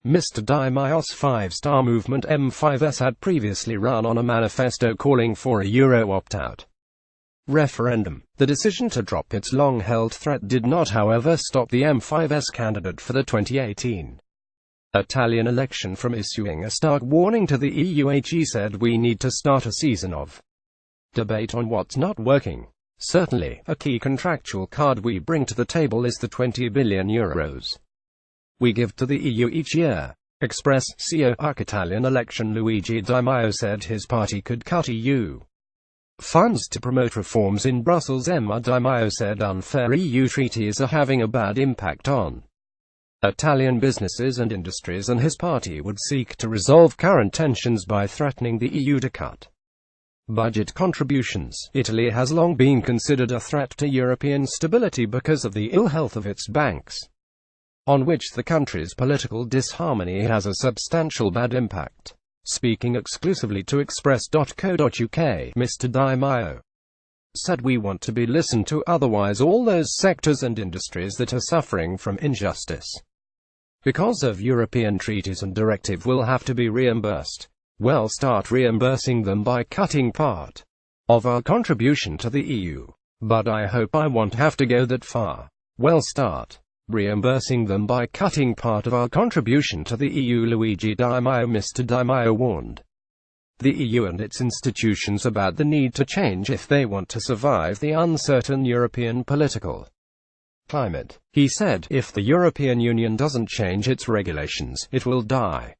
Mr. Di Maio's Star Movement M5S had previously run on a manifesto calling for a Euro opt-out referendum. The decision to drop its long-held threat did not, however, stop the M5S candidate for the 2018 Italian election from issuing a stark warning to the EUHe. Said, "We need to start a season of debate on what's not working. Certainly, a key contractual card we bring to the table is the 20 billion euros we give to the EU each year." Express CEO UKItalian election Luigi Di Maio said his party could cut EU funds to promote reforms in BrusselsMr Di Maio said unfair EU treaties are having a bad impact on Italian businesses and industries, and his party would seek to resolve current tensions by threatening the EU to cut budget contributions. Italy has long been considered a threat to European stability because of the ill health of its banks, on which the country's political disharmony has a substantial bad impact. Speaking exclusively to Express.co.uk, Mr. Di Maio said, "We want to be listened to, otherwise all those sectors and industries that are suffering from injustice because of European treaties and directive will have to be reimbursed. Well, start reimbursing them by cutting part of our contribution to the EU. But I hope I won't have to go that far. Well, start reimbursing them by cutting part of our contribution to the EU." Luigi Di Maio. Mr. Di Maio warned the EU and its institutions about the need to change if they want to survive the uncertain European political climate. He said, "If the European Union doesn't change its regulations, it will die.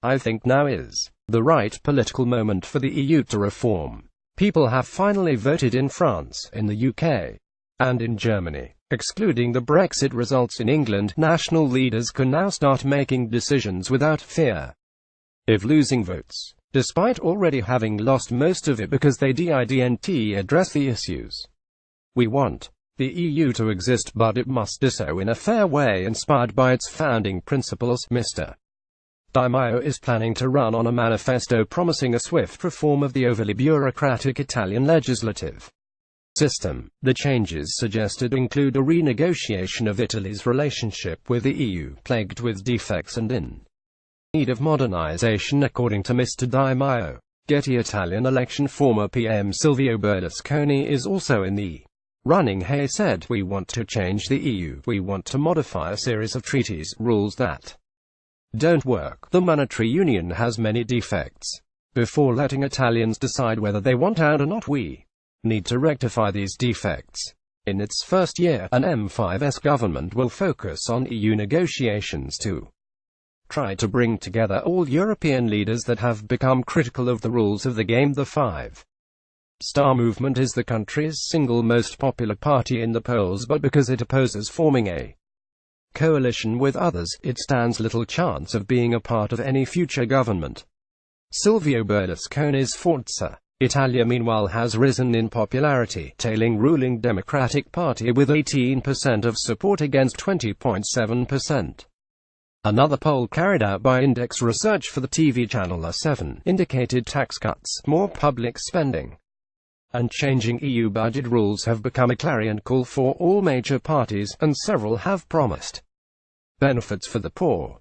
I think now is the right political moment for the EU to reform. People have finally voted in France, in the UK, and in Germany. Excluding the Brexit results in England, national leaders can now start making decisions without fear of losing votes, despite already having lost most of it because they didn't address the issues. We want the EU to exist, but it must do so in a fair way, inspired by its founding principles." Mr. Di Maio is planning to run on a manifesto promising a swift reform of the overly bureaucratic Italian legislative system. The changes suggested include a renegotiation of Italy's relationship with the EU, plagued with defects and in need of modernization, according to Mr. Di Maio. Getty Italian election former PM Silvio Berlusconi is also in the running. He said, "We want to change the EU. We want to modify a series of treaties, rules that don't work. The monetary union has many defects. Before letting Italians decide whether they want out or not, we need to rectify these defects." In its first year, an M5S government will focus on EU negotiations to try to bring together all European leaders that have become critical of the rules of the game. The Star Movement is the country's single most popular party in the polls, but because it opposes forming a coalition with others, it stands little chance of being a part of any future government. Silvio Berlusconi's Forza Italia meanwhile has risen in popularity, tailing ruling Democratic Party with 18% of support against 20.7%. Another poll carried out by Index Research for the TV channel 7 indicated tax cuts, more public spending, and changing EU budget rules have become a clarion call for all major parties, and several have promised benefits for the poor.